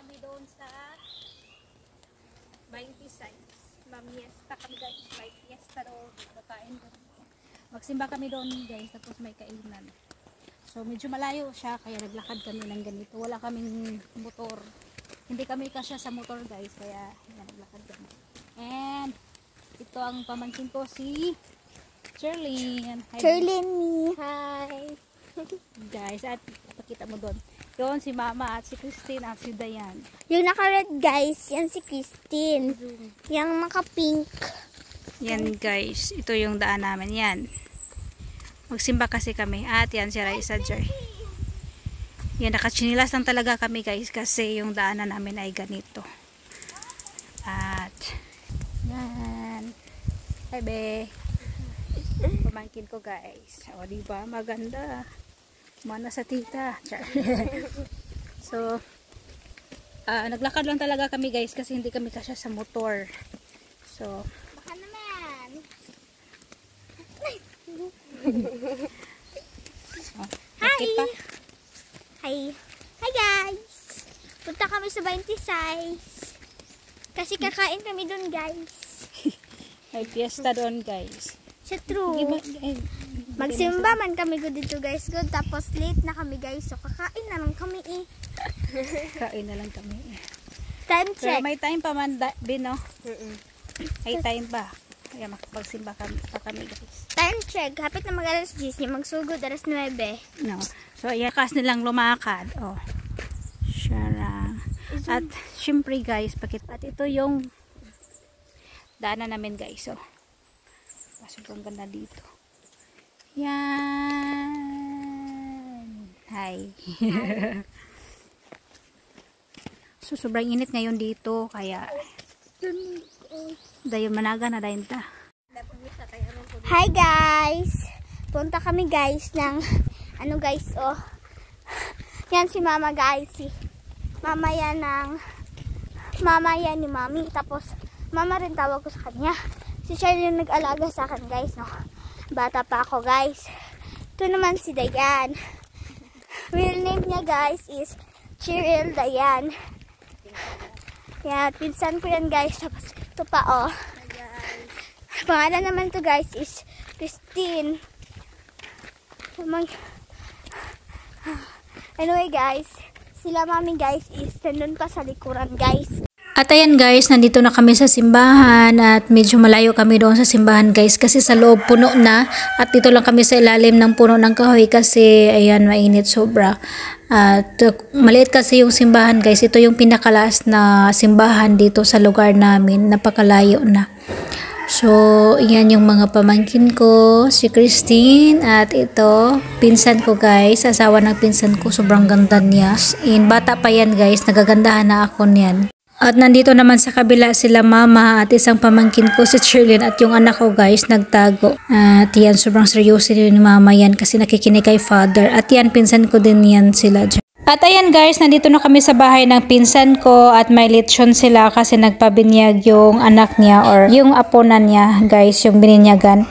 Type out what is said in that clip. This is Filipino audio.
kami doon sa 26. Mamiesta kami guys. May fiesta doon. Kain doon. Magsimba kami doon guys. Tapos may kainan. So medyo malayo siya. Kaya naglakad kami ng ganito. Wala kaming motor. Hindi kami kasya sa motor guys. Kaya yan, naglakad kami. And ito ang pamangkin ko si Cherlyn. Cherlyn me. Hi. Guys, at pakita mo doon. Doon si Mama at si Christine at si Dayan. Yung naka-red guys, yan si Christine. Yung naka-pink. Yan guys, ito yung daan namin. Yan. Magsimba kasi kami. At yan si Raisa Jer. Yan, nakachinilas lang talaga kami guys kasi yung daanan namin ay ganito. At yan. Hi be. Pamangkin ko guys. O diba, maganda. Mana sa tita. So, naglakad lang talaga kami guys kasi hindi kami kasya sa motor. So, baka naman. Hi! Pa? Hi! Hi guys! Punta kami sa 26. Kasi kakain kami dun guys. May fiesta doon guys. Sa true. Magsimba man kami good dito guys. Good. Tapos late na kami guys. So kakain na lang kami eh. Kain na lang kami eh. Time check. Pero may time pa man din no? May time pa. Kaya makapagsimba pa kami guys. Time check. Hapit na mag-alas 10. Magsugod alas 9. No. So ayan kas nilang lumakad. Oh. Syara. At syempre guys, at ito yung daanan namin guys. So, sobrang ganda dito. Yan. Hi. So, sobrang init ngayon dito. Kaya, dayon managa na dayon ta. Hi guys! Punta kami guys ng, ano guys, oh. Yan si Mama guys. Si Mama yan ni Mami. Tapos, Mama rin tawag ko sa kanya. Si Charlie yung nag-alaga sa akin guys, no. Bata pa ako guys. Ito naman si Dayan. Real name niya guys is Cheryl Dayan. Yan, pinsan ko yan guys. Tapos ito pa oh. Pangalan naman to guys is Christine. Anyway guys, sila Mami guys is nandun pa sa likuran guys. At ayan guys, nandito na kami sa simbahan at medyo malayo kami doon sa simbahan guys kasi sa loob puno na at dito lang kami sa ilalim ng puno ng kahoy kasi ayan mainit sobra. At maliit kasi yung simbahan guys, ito yung pinakalas na simbahan dito sa lugar namin, napakalayo na. So, yan yung mga pamangkin ko, si Christine at ito, pinsan ko guys, asawa ng pinsan ko, sobrang ganda niya. In bata pa yan guys, nagagandahan na ako niyan. At nandito naman sa kabila sila Mama at isang pamangkin ko si Cherlyn at yung anak ko guys nagtago. At yan sobrang seryoso ni Mama yan kasi nakikinig kay Father. At yan pinsan ko din yan sila. At ayan guys, nandito na kami sa bahay ng pinsan ko at may lechon sila kasi nagpabinyag yung anak niya or yung apo na niya guys, yung bininyagan.